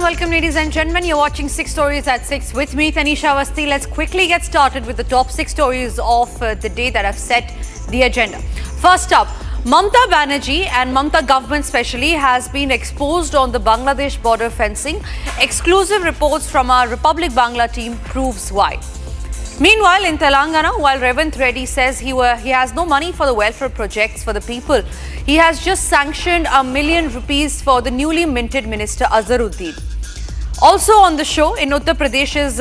welcome ladies and gentlemen. You're watching 6 Stories at 6 with me, Tanisha Awasthi. Let's quickly get started with the top 6 stories of the day that have set the agenda. First up, Banerjee and Mamata Govt especially has been exposed on the Bangladesh border fencing. Exclusive reports from our Republic Bangla team proves why. Meanwhile, in Telangana, while Revanth Reddy says he has no money for the welfare projects for the people, he has just sanctioned ₹1 million for the newly minted Minister Azharuddin. Also on the show, in Uttar Pradesh's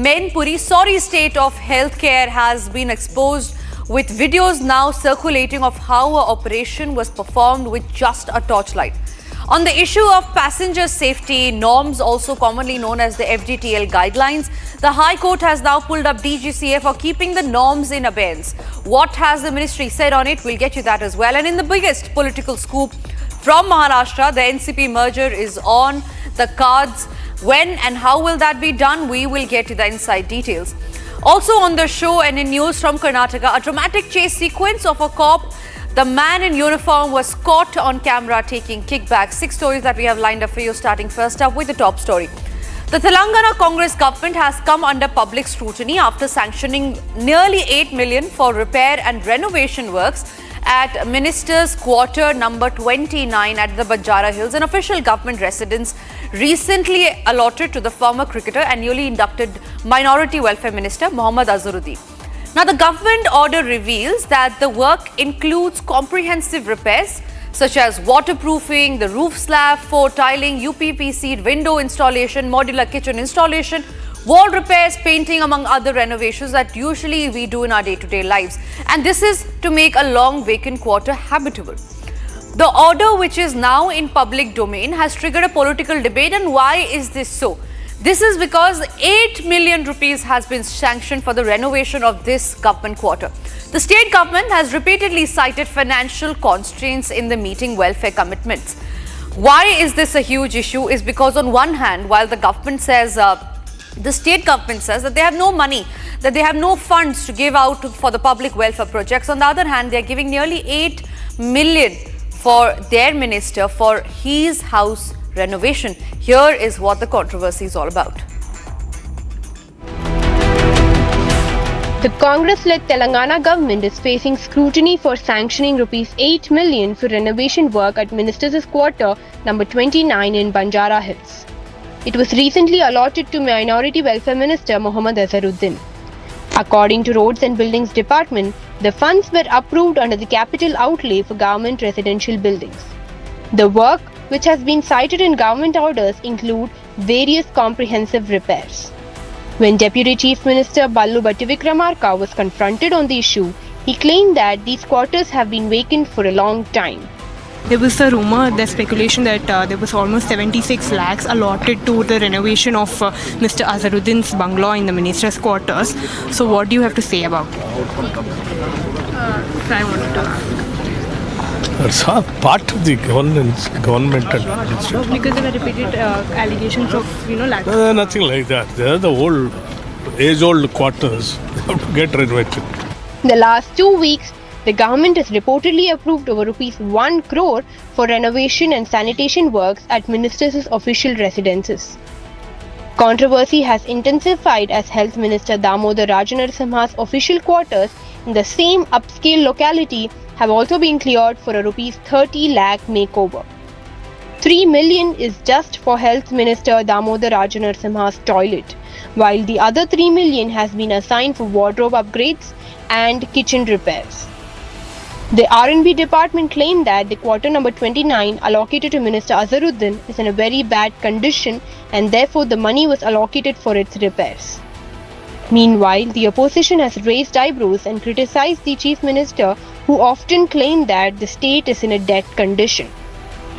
Mainpuri, sorry state of healthcare has been exposed with videos now circulating of how an operation was performed with just a torchlight. On the issue of passenger safety norms, also commonly known as the FDTL guidelines, the High Court has now pulled up DGCA for keeping the norms in abeyance. What has the ministry said on it? We'll get you that as well. And in the biggest political scoop from Maharashtra, the NCP merger is on the cards. When and how will that be done? We will get you the inside details. Also on the show and in news from Karnataka, a dramatic chase sequence of a cop. The man in uniform was caught on camera taking kickbacks. 6 stories that we have lined up for you, starting first up with the top story. The Telangana Congress government has come under public scrutiny after sanctioning nearly $8 million for repair and renovation works at Minister's Quarter number 29 at the Banjara Hills, an official government residence recently allotted to the former cricketer and newly inducted Minority Welfare Minister Mohammad Azharuddin. Now, the government order reveals that the work includes comprehensive repairs such as waterproofing, the roof slab, floor tiling, UPVC window installation, modular kitchen installation, wall repairs, painting, among other renovations that usually we do in our day-to-day lives. And this is to make a long vacant quarter habitable. The order, which is now in public domain, has triggered a political debate. And why is this so? This is because ₹8 million has been sanctioned for the renovation of this government quarter. The state government has repeatedly cited financial constraints in the meeting welfare commitments. Why is this a huge issue? Is because on one hand, while the government says, the state government says that they have no money, that they have no funds to give out for the public welfare projects. On the other hand, they are giving nearly $8 million for their minister for his house renovation. Here is what the controversy is all about. The Congress-led Telangana government is facing scrutiny for sanctioning ₹8 million for renovation work at Minister's Quarter number 29 in Banjara Hills. It was recently allotted to Minority Welfare Minister Mohammad Azharuddin. According to Roads and Buildings Department, the funds were approved under the capital outlay for government residential buildings. The work, which has been cited in government orders, include various comprehensive repairs. When Deputy Chief Minister Ballu Batti Vikramarka was confronted on the issue, he claimed that these quarters have been vacant for a long time. There was a rumor, the speculation that there was almost 76 lakhs allotted to the renovation of Mr. Azharuddin's bungalow in the minister's quarters. So what do you have to say about it? I wanted to ask. It's all part of the governmental institution. Because there were repeated allegations of, lack. Nothing like that. They are the old, age-old quarters. They have to get renovated. In the last 2 weeks, the government has reportedly approved over ₹1 crore for renovation and sanitation works at ministers' official residences. Controversy has intensified as Health Minister Damodar Rajanarasimha's official quarters in the same upscale locality have also been cleared for a ₹30 lakh makeover. $3 million is just for Health Minister Damodar Rajanarasimha's toilet, while the other $3 million has been assigned for wardrobe upgrades and kitchen repairs. The R&B department claimed that the quarter number 29 allocated to Minister Azharuddin is in a very bad condition and therefore the money was allocated for its repairs. Meanwhile, the opposition has raised eyebrows and criticized the Chief Minister, who often claimed that the state is in a debt condition.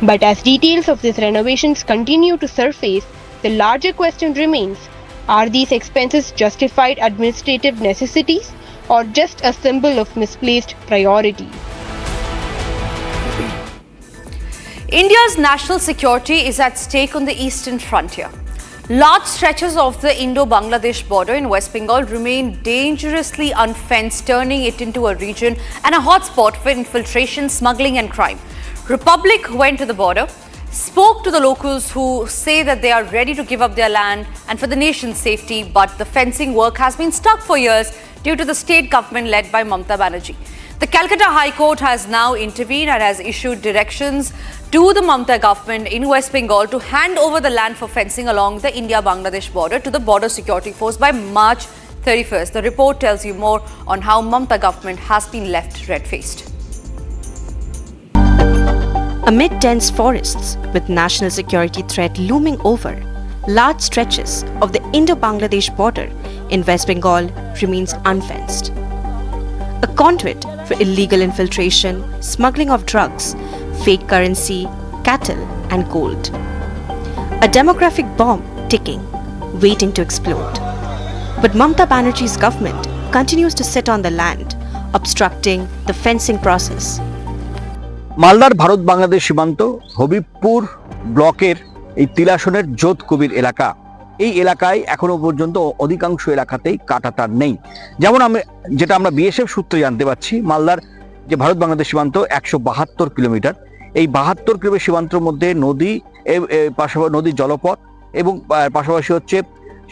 But as details of these renovations continue to surface, the larger question remains, are these expenses justified administrative necessities or just a symbol of misplaced priority? India's national security is at stake on the eastern frontier. Large stretches of the Indo-Bangladesh border in West Bengal remain dangerously unfenced, turning it into a region and a hotspot for infiltration, smuggling and crime. Republic went to the border, spoke to the locals who say that they are ready to give up their land and for the nation's safety, but the fencing work has been stuck for years due to the state government led by Mamata Banerjee. The Calcutta High Court has now intervened and has issued directions to the Mamata government in West Bengal to hand over the land for fencing along the India-Bangladesh border to the Border Security Force by March 31st. The report tells you more on how Mamata government has been left red-faced. Amid dense forests with national security threat looming over, large stretches of the Indo-Bangladesh border in West Bengal remains unfenced. A conduit for illegal infiltration, smuggling of drugs, fake currency, cattle and gold. A demographic bomb ticking, waiting to explode. But Mamata Banerjee's government continues to sit on the land, obstructing the fencing process. মালদার ভারত বাংলাদেশ সীমান্ত হবিবপুর ব্লকের এই তিলাসনের জোত কবির এলাকা, এই এলাকায় এখনো পর্যন্ত অধিকাংশ এলাকাতেই কাঁটাতার নেই। যেমন যেটা আমরা বিএসএফ সূত্রে জানতে পারছি, মালদার যে ভারত বাংলাদেশ সীমান্ত 172 কিলোমিটার, এই 72 কিলোমিটার সীমান্তের মধ্যে নদী, পাশাপাশি নদীর জলপথ এবং পাশাপাশি হচ্ছে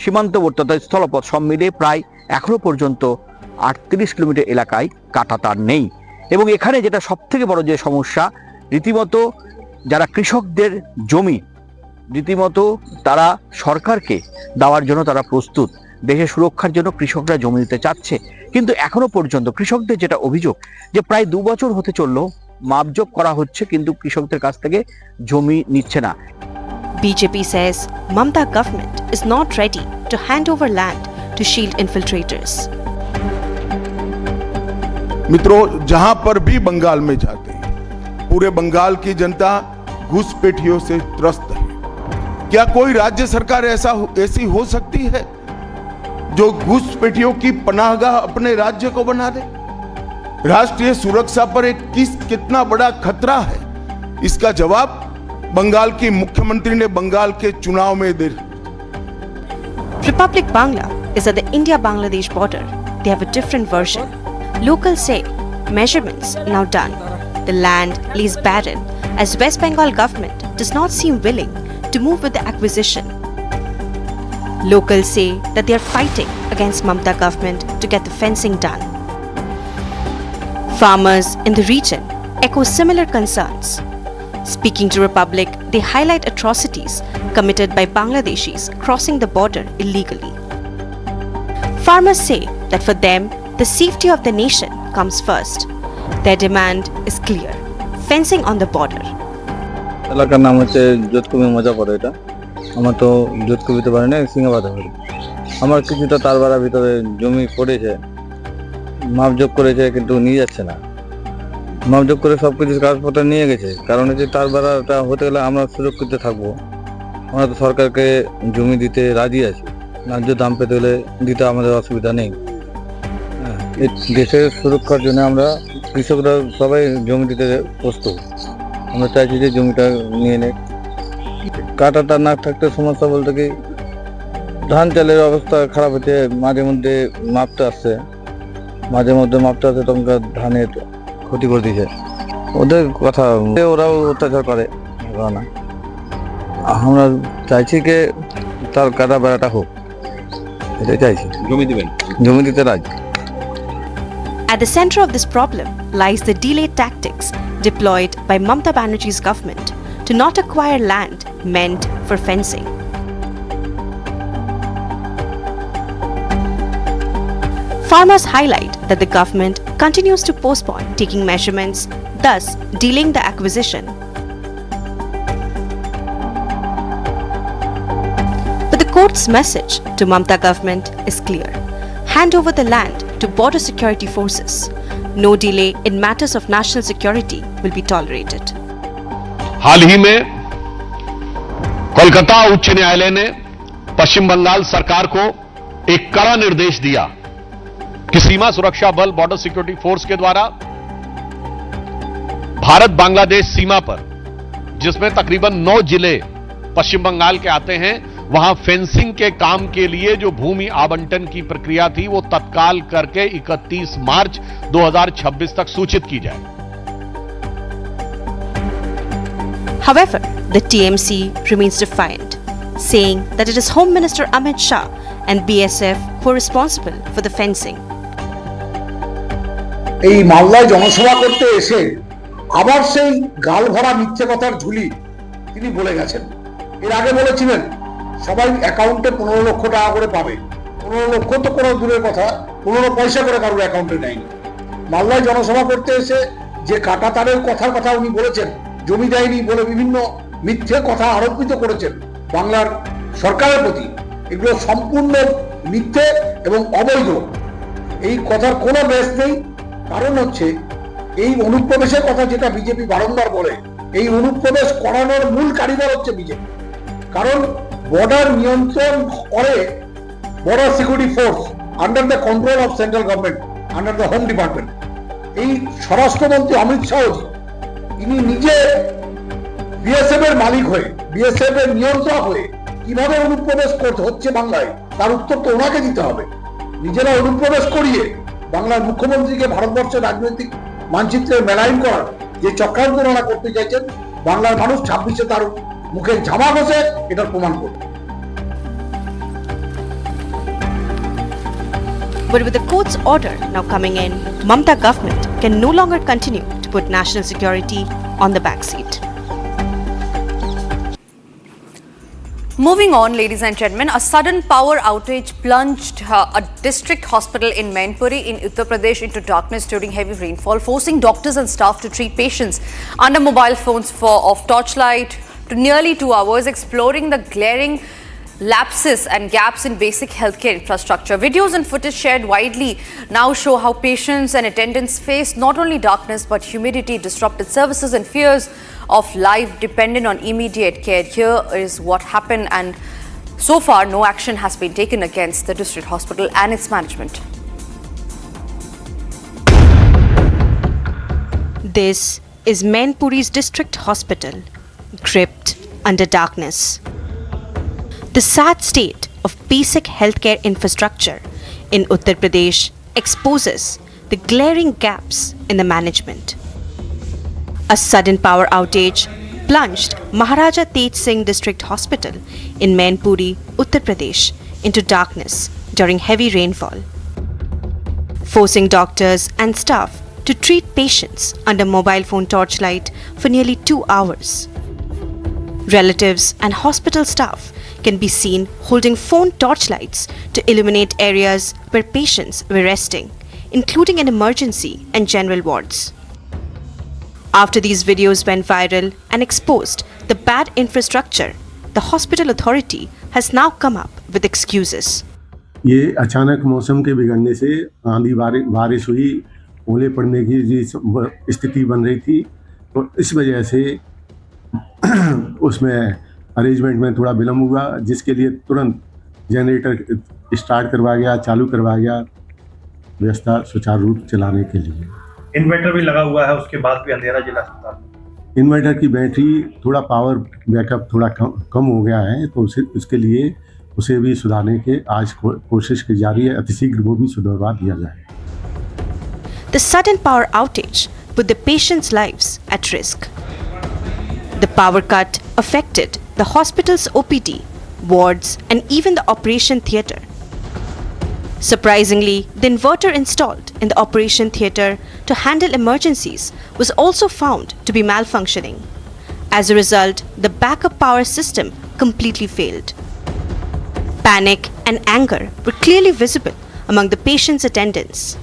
সীমান্তবর্তী অর্থাৎ স্থলপথ সব মিলিয়ে প্রায় এখনো পর্যন্ত 38 কিলোমিটার এলাকায় কাঁটাতার নেই। এবং এখানে যেটা সবথেকে বড় যে সমস্যা, রীতিমতো যারা কৃষকদের জমি রীতিমতো তারা সরকারকে দেওয়ার জন্য তারা প্রস্তুত, দেশের সুরক্ষার জন্য কৃষকরা জমি দিতে চাচ্ছে, কিন্তু এখনো পর্যন্ত কৃষকদের যেটা অভিযোগ যে প্রায় 2 বছর হতে চললো মাপজোক করা হচ্ছে কিন্তু কৃষকদের কাছ থেকে জমি নিচ্ছে না। BJP says Mamata government is not ready to hand over land to shield infiltrators. मित्रों, जहां पर भी बंगाल में जाते हैं, पूरे बंगाल की जनता घुसपैठियों से त्रस्त है। क्या कोई राज्य सरकार ऐसी हो सकती है जो घुसपैठियों की पनाहगाह अपने राज्य को बना दे? राष्ट्रीय सुरक्षा पर कितना बड़ा खतरा है, इसका जवाब बंगाल की मुख्यमंत्री ने बंगाल के चुनाव में दे। Republic Bangla is at the India-Bangladesh border. They have a different version. Locals say measurements now done. The land lays barren as West Bengal government does not seem willing to move with the acquisition. Locals say that they are fighting against Mamata government to get the fencing done. Farmers in the region echo similar concerns. Speaking to Republic, they highlight atrocities committed by Bangladeshis crossing the border illegally. Farmers say that for them, the safety of the nation comes first. Their demand is clear: fencing on the border. এলাকার নাম হচ্ছে জোতকবি মজা পড়ে। এটা আমার তো জোতকবিতে পারে না, সিংহাবাদে পারে। আমার কিছুটা তারবাড়ার ভিতরে জমি পড়েছে, মাপজোক করেছে কিন্তু নিয়ে যাচ্ছে না। মাপজোক করে সব কিছু কাগজপত্র নিয়ে গেছে, কারণ হচ্ছে তারবাড়াটা হতে গেলে আমরা সুরক্ষিত থাকবো। আমরা তো সরকারকে জমি দিতে রাজি আছি, ন্যায্য দাম পেতে হলে দিতে আমাদের অসুবিধা নেই। দেশের সুরক্ষার জন্য আমরা কৃষকরা সবাই জমি দিতে প্রস্তুত। আমরা চাইছি যে জমিটা নিয়ে নে। কাঁটাটা না থাকতে সমস্যা বলতে কি, ধান চালের অবস্থা খারাপ হচ্ছে, মাঝে মধ্যে মাপতে আসছে, তখন ধানের ক্ষতি করে দিয়েছে। ওদের কথা, ওরাও অত্যাচার করে না। আমরা চাইছি যে তার কাটা বেড়াটা হোক, এটাই চাইছি। জমি দিতে রাজি। At the center of this problem lies the delayed tactics deployed by Mamata Banerjee's government to not acquire land meant for fencing. Farmers highlight that the government continues to postpone taking measurements, thus delaying the acquisition. But the court's message to Mamata government is clear: hand over the land to border security forces. No delay in matters of national security will be tolerated. हाल ही में कोलकाता उच्च न्यायालय ने पश्चिम बंगाल सरकार को एक कड़ा निर्देश दिया कि सीमा सुरक्षा बल बॉर्डर सिक्योरिटी फोर्स के द्वारा भारत बांग्लादेश सीमा पर, जिसमें तकरीबन 9 जिले पश्चिम बंगाल के आते हैं, वहां फेंसिंग के काम के लिए जो भूमि आवंटन की प्रक्रिया थी वो तत्काल करके 31 मार्च 2026 तक सूचित की जाए। However, the TMC remains defiant, saying that it is Home Minister Amit Shah and BSF who are responsible for the fencing. এই মালদায় জনসভা করতে এসে আবার সেই গাল ভরা মিথ্যে কথার ঝুলি তিনি বলে গেছেন। এর আগে বলেছিলেন সবাই অ্যাকাউন্টে 15 লক্ষ টাকা করে পাবে। 15 লক্ষ তো কোনো দূরের কথা, 15 পয়সা করে কারোর অ্যাকাউন্টে নেয়নি। মালদায় জনসভা করতে এসে যে কাঁটাতারের কথার কথা উনি বলেছেন, জমি দেয়নি বলে বিভিন্ন মিথ্যে কথা আরোপিত করেছেন বাংলার সরকারের প্রতি, এগুলো সম্পূর্ণ মিথ্যে এবং অবৈধ। এই কথার কোনো বেস নেই। কারণ হচ্ছে এই অনুপ্রবেশের কথা যেটা বিজেপি বারংবার বলে, এই অনুপ্রবেশ করানোর মূল কারিগর হচ্ছে বিজেপি। কারণ বর্ডার নিয়ন্ত্রণ করে border security force under the control of central government, under the home department. এই স্বরাষ্ট্রমন্ত্রী অমিত শাহ ইনি নিজে বিএসএফ এর মালিক হয়ে, বিএসএফ এর নিয়ন্ত্রক হয়ে কিভাবে অনুপ্রবেশ করতে হচ্ছে বাংলায়, তার উত্তর তো ওনাকে দিতে হবে। নিজেরা অনুপ্রবেশ করিয়ে বাংলার মুখ্যমন্ত্রীকে ভারতবর্ষের রাজনৈতিক মানচিত্রে মেলাইন করার যে চক্রান্ত ওনারা করতে চাইছেন, বাংলার মানুষ 26-এ তার মুখে ঝামা বসে এটার প্রমাণ করবে। But with the court's order now coming in, Mamata government can no longer continue to put national security on the backseat. Moving on, ladies and gentlemen, a sudden power outage plunged a district hospital in Mainpuri in Uttar Pradesh into darkness during heavy rainfall, forcing doctors and staff to treat patients under mobile phones of torchlight to nearly 2 hours, exploring the glaring lapses and gaps in basic healthcare infrastructure. Videos and footage shared widely now show how patients and attendants face not only darkness but humidity, disrupted services and fears of life dependent on immediate care. Here is what happened, and so far no action has been taken against the district hospital and its management. This is Mainpuri's district hospital, gripped under darkness. The sad state of basic healthcare infrastructure in Uttar Pradesh exposes the glaring gaps in the management. A sudden power outage plunged Maharaja Tej Singh District Hospital in Mainpuri, Uttar Pradesh into darkness during heavy rainfall, forcing doctors and staff to treat patients under mobile phone torchlight for nearly 2 hours. Relatives and hospital staff can be seen holding phone torchlights to illuminate areas where patients were resting, including in emergency and general wards. After these videos went viral and exposed the bad infrastructure, the hospital authority has now come up with excuses. ये अचानक मौसम के बिगड़ने से आंधी बारिश हुई, ओले पड़ने की जी स्थिति बन रही थी, तो इस वजह से उसमें अरेंजमेंट में थोड़ा विलम्ब हुआ, जिसके लिए तुरंत जनरेटर स्टार्ट करवाया गया, चालू करवाया गया व्यवस्था सुचारू रूप चलाने के लिए। इन्वर्टर भी लगा हुआ है, उसके बाद भी अंधेरा जिला अस्पताल। इन्वर्टर की बैटरी थोड़ा पावर बैकअप थोड़ा कम हो गया है, तो उसके लिए उसे भी सुधारने के आज कोशिश की जा रही है, अतिशीघ्र वो भी सुधरवा दिया जाए। The sudden power outage put the patients' lives at risk. The power cut affected the hospital's OPD, wards, and even the operation theatre. Surprisingly, the inverter installed in the operation theatre to handle emergencies was also found to be malfunctioning. As a result, the backup power system completely failed. Panic and anger were clearly visible among the patients' attendants.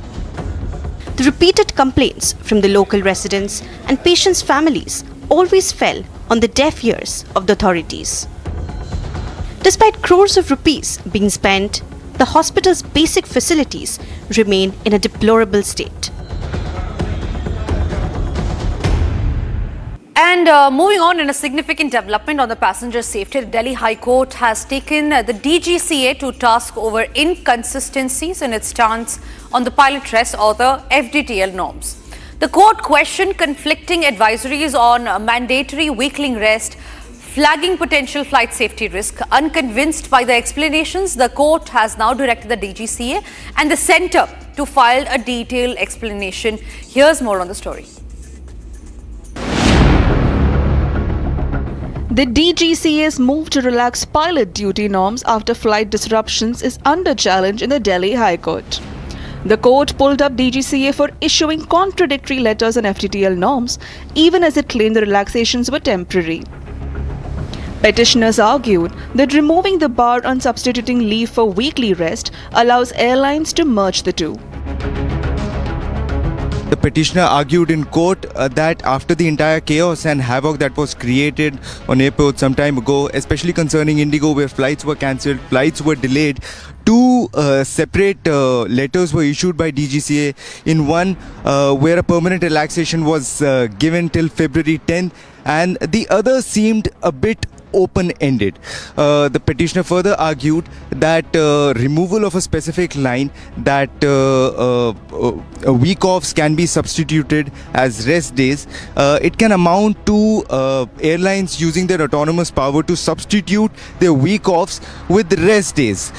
The repeated complaints from the local residents and patients' families always fell on the deaf ears of the authorities. Despite crores of rupees being spent, the hospital's basic facilities remain in a deplorable state. And moving on, in a significant development on the passenger safety, the Delhi High Court has taken the DGCA to task over inconsistencies in its stance on the pilot rest or the FDTL norms. The court questioned conflicting advisories on mandatory weekly rest, flagging potential flight safety risk. Unconvinced by the explanations, the court has now directed the DGCA and the centre to file a detailed explanation. Here's more on the story. The DGCA's move to relax pilot duty norms after flight disruptions is under challenge in the Delhi High Court. The court pulled up DGCA for issuing contradictory letters on FTTL norms, even as it claimed the relaxations were temporary. Petitioners argued that removing the bar on substituting leave for weekly rest allows airlines to merge the two. The petitioner argued in court that after the entire chaos and havoc that was created on airports some time ago, especially concerning Indigo, where flights were cancelled, flights were delayed, two separate letters were issued by DGCA. In one, where a permanent relaxation was given till February 10th, and the other seemed a bit open-ended. The petitioner further argued that removal of a specific line, that week offs can be substituted as rest days, it can amount to airlines using their autonomous power to substitute their week offs with rest days.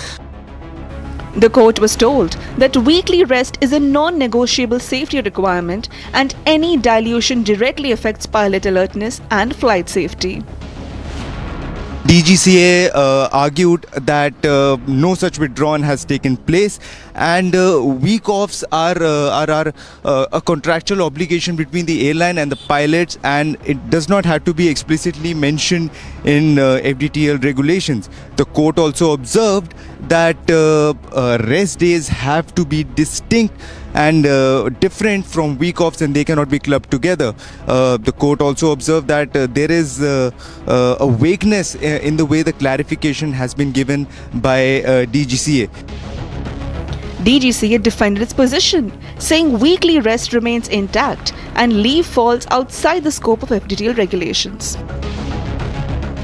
The court was told that weekly rest is a non-negotiable safety requirement and any dilution directly affects pilot alertness and flight safety. DGCA argued that no such withdrawal has taken place, and week offs are a contractual obligation between the airline and the pilots, and it does not have to be explicitly mentioned in FDTL regulations. The court also observed that rest days have to be distinct and different from week offs, and they cannot be clubbed together. The court also observed that there is a vagueness in the way the clarification has been given by DGCA. DGCA defended its position, saying weekly rest remains intact and leave falls outside the scope of FDTL regulations.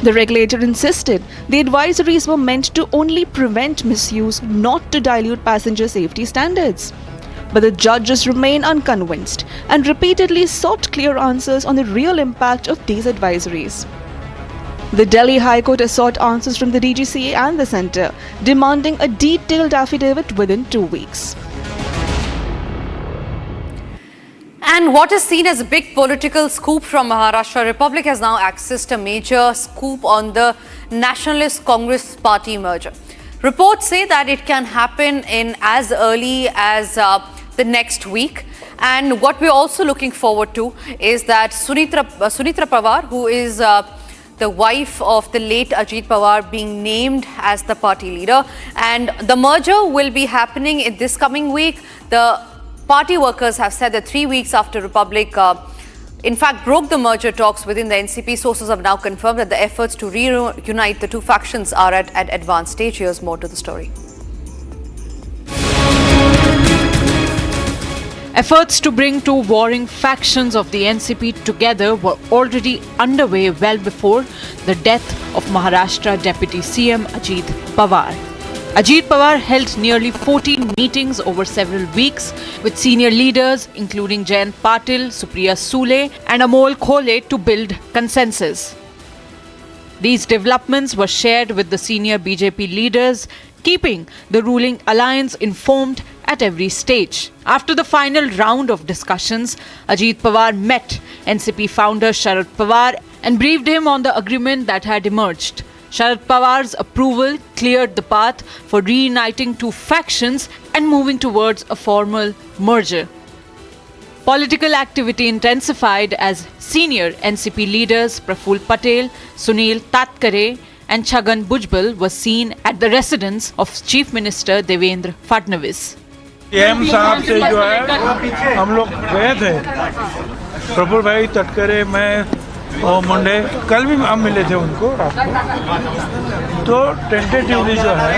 The regulator insisted the advisories were meant to only prevent misuse, not to dilute passenger safety standards. But the judges remain unconvinced and repeatedly sought clear answers on the real impact of these advisories. The Delhi High Court has sought answers from the DGCA and the centre, demanding a detailed affidavit within 2 weeks. And what is seen as a big political scoop from Maharashtra, Republic has now accessed a major scoop on the Nationalist Congress Party merger. Reports say that it can happen in as early as the next week. And what we're also looking forward to is that Sunitra Pawar, who is the wife of the late Ajit Pawar, being named as the party leader. And the merger will be happening in this coming week. The party workers have said that 3 weeks after Republic in fact broke the merger talks within the NCP, sources have now confirmed that the efforts to reunite the two factions are at advanced stage. Here's more to the story. Efforts to bring two warring factions of the NCP together were already underway well before the death of Maharashtra Deputy CM Ajit Pawar. Ajit Pawar held nearly 14 meetings over several weeks with senior leaders including Jayant Patil, Supriya Sule and Amol Khole to build consensus. These developments were shared with the senior BJP leaders, keeping the ruling alliance informed at every stage. After the final round of discussions, Ajit Pawar met NCP founder Sharad Pawar and briefed him on the agreement that had emerged. Sharad Pawar's approval cleared the path for reuniting two factions and moving towards a formal merger. Political activity intensified as senior NCP leaders Praful Patel, Sunil Tatkare and Chhagan Bhujbal were seen at the residence of Chief Minister Devendra Fadnavis. CM साहब से जो है हम लोग गए थे, प्रफुल्ल भाई, तटकरे, मैं और मुंडे, कल भी हम मिले थे उनको रात को। तो टेंटेटिवली जो है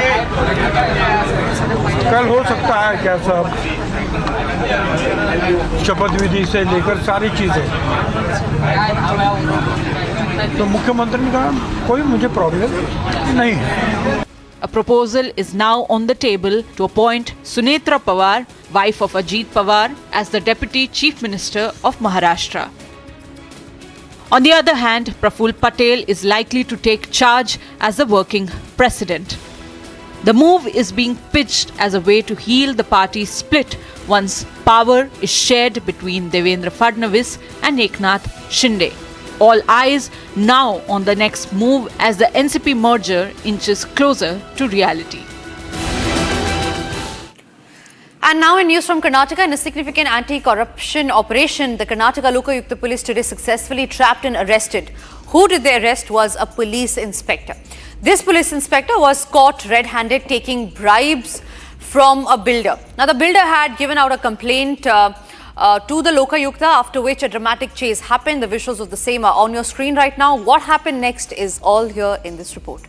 कल हो सकता है क्या साहब, शपथ विधि से लेकर सारी चीज़ें, तो मुख्यमंत्री ने कहा कोई मुझे प्रॉब्लम नहीं है। A proposal is now on the table to appoint Sunitra Pawar, wife of Ajit Pawar, as the Deputy Chief Minister of Maharashtra. On the other hand, Praful Patel is likely to take charge as the working president. The move is being pitched as a way to heal the party's split once power is shared between Devendra Fadnavis and Eknath Shinde. all eyes now on the next move as the NCP merger inches closer to reality. And now in news from Karnataka, in a significant anti-corruption operation, the Karnataka Lokayukta police today successfully trapped and arrested. Who did they arrest was a police inspector. This police inspector was caught red-handed taking bribes from a builder. Now the builder had given out a complaint to the Lokayukta, after which a dramatic chase happened. The visuals of the same are on your screen right now. What happened next is all here in this report.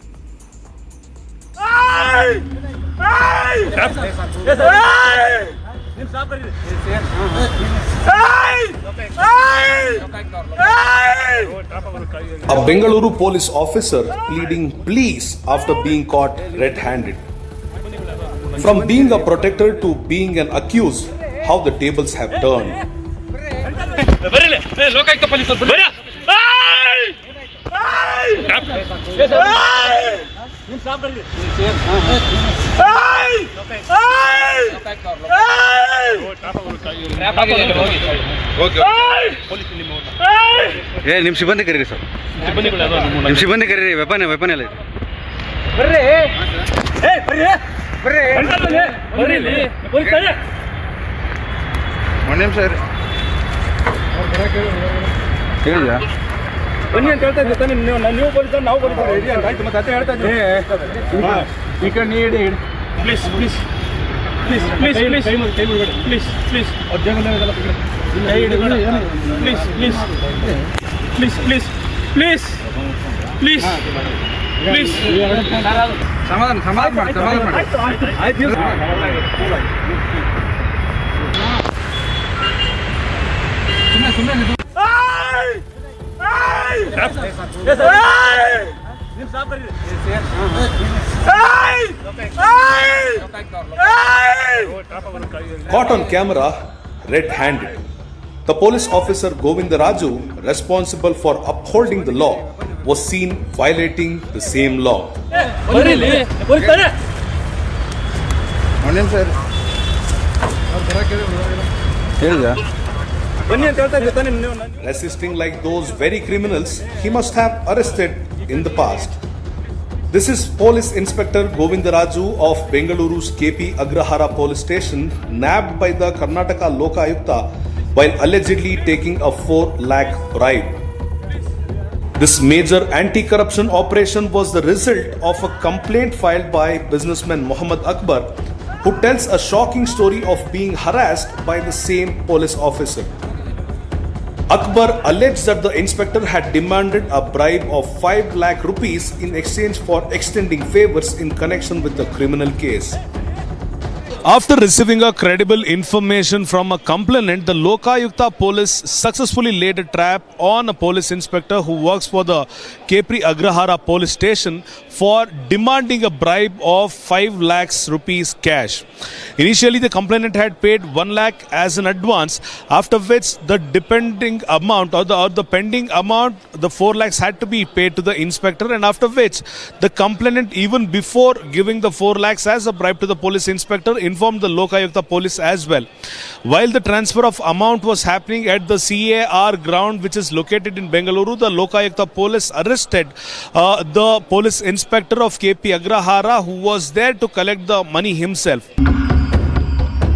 A Bengaluru police officer pleading pleas after being caught red-handed. From being a protector to being an accused, how the tables have turned. ನಿಮ್ಮ ಸಿಬ್ಬಂದಿ ಕರೀರಿ sir, ನಿಮ್ಮ ಸಿಬ್ಬಂದಿ ಕರೀರಿ, weapon ಎಲ್ಲ ಇದೆ. ಒಂದು ನಿಮಿಷ ಇರಿ, ಹೇಳಿದ್ಯಾ? ಬನ್ನಿ ಅಂತ ಹೇಳ್ತಾ ಇದ್ದೆ ತಾನೆ, ನೀವು ಪೊಲೀಸರು ನಾವು ಪೊಲೀಸರು ಇರಿ ಅಂತ ಆಯ್ತು, ಮತ್ತೆ ಅದೇ ಹೇಳ್ತಾ ಇದ್ದೆ. ಈ ಕಡೆ ನೀಡಿ please please please please please please please ಅವ್ರ ಜೇಬಲ್ಲೆಲ್ಲ please please please please please please please ಸಮಾಧಾನ ಸಮಾಧಾನ ಮಾಡಿ, ಸಮಾಧಾನ ಮಾಡಿ. ಆಯ್ತು ಸುಮ್ಮನೆ ಸುಮ್ಮನೆ Caught on camera, red-handed. The police officer Govindaraju, responsible for upholding the law, was seen violating the same law. ಒಂದು ನಿಮಿಷ ಇರಿ, ಹೇಳಿದ್ಯಾ? Resisting like those very criminals he must have arrested in the past. This is Police Inspector Govindaraju of Bengaluru's KP Agrahara Police Station, nabbed by the Karnataka Lokayukta while allegedly taking a 4 lakh bribe. This major anti-corruption operation was the result of a complaint filed by businessman Muhammad Akbar, who tells a shocking story of being harassed by the same police officer. Akbar alleged that the inspector had demanded a bribe of 5 lakh rupees in exchange for extending favors in connection with the criminal case. After receiving a credible information from a complainant, the Lokayukta police successfully laid a trap on a police inspector who works for the Kepri Agrahara police station for demanding a bribe of 5 lakhs rupees cash. Initially, the complainant had paid 1 lakh as an advance, after which the depending amount or the pending amount, the 4 lakhs had to be paid to the inspector, and after which the complainant, even before giving the 4 lakhs as a bribe to the police inspector, informed the Lokayukta police as well. While the transfer of amount was happening at the CAR ground, which is located in Bengaluru, the Lokayukta police arrested the police inspector of KP Agrahara, who was there to collect the money himself.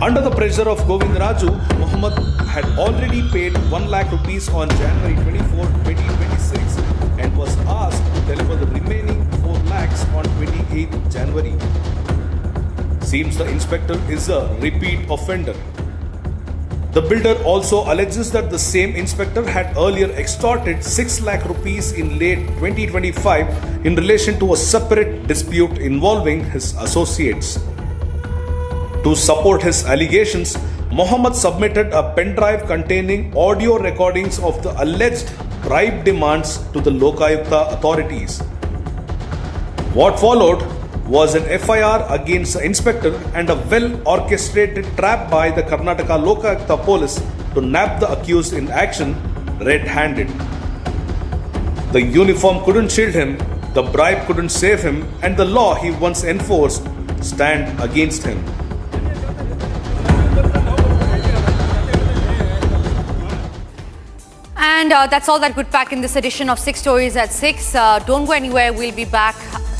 Under the pressure of Govindaraju, Muhammad had already paid 1 lakh rupees on January 24, 2026 and was asked to deliver the remaining 4 lakhs on 28 January. Seems the inspector is a repeat offender. The builder also alleges that the same inspector had earlier extorted 6 lakh rupees in late 2025 in relation to a separate dispute involving his associates. To support his allegations, Muhammad submitted a pen drive containing audio recordings of the alleged bribe demands to the Lokayukta authorities. What followed was an FIR against the inspector and a well-orchestrated trap by the Karnataka Lokayukta police to nab the accused in action red-handed. The uniform couldn't shield him, the bribe couldn't save him, and the law he once enforced stand against him. And that's all that could pack in this edition of 6 Stories at 6. Don't go anywhere. We'll be back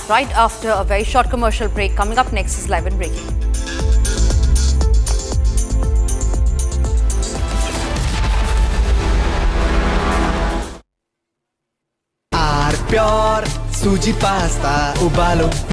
right after a very short commercial break. Coming up next is Live and Breaking. Pure Suji pasta ubalo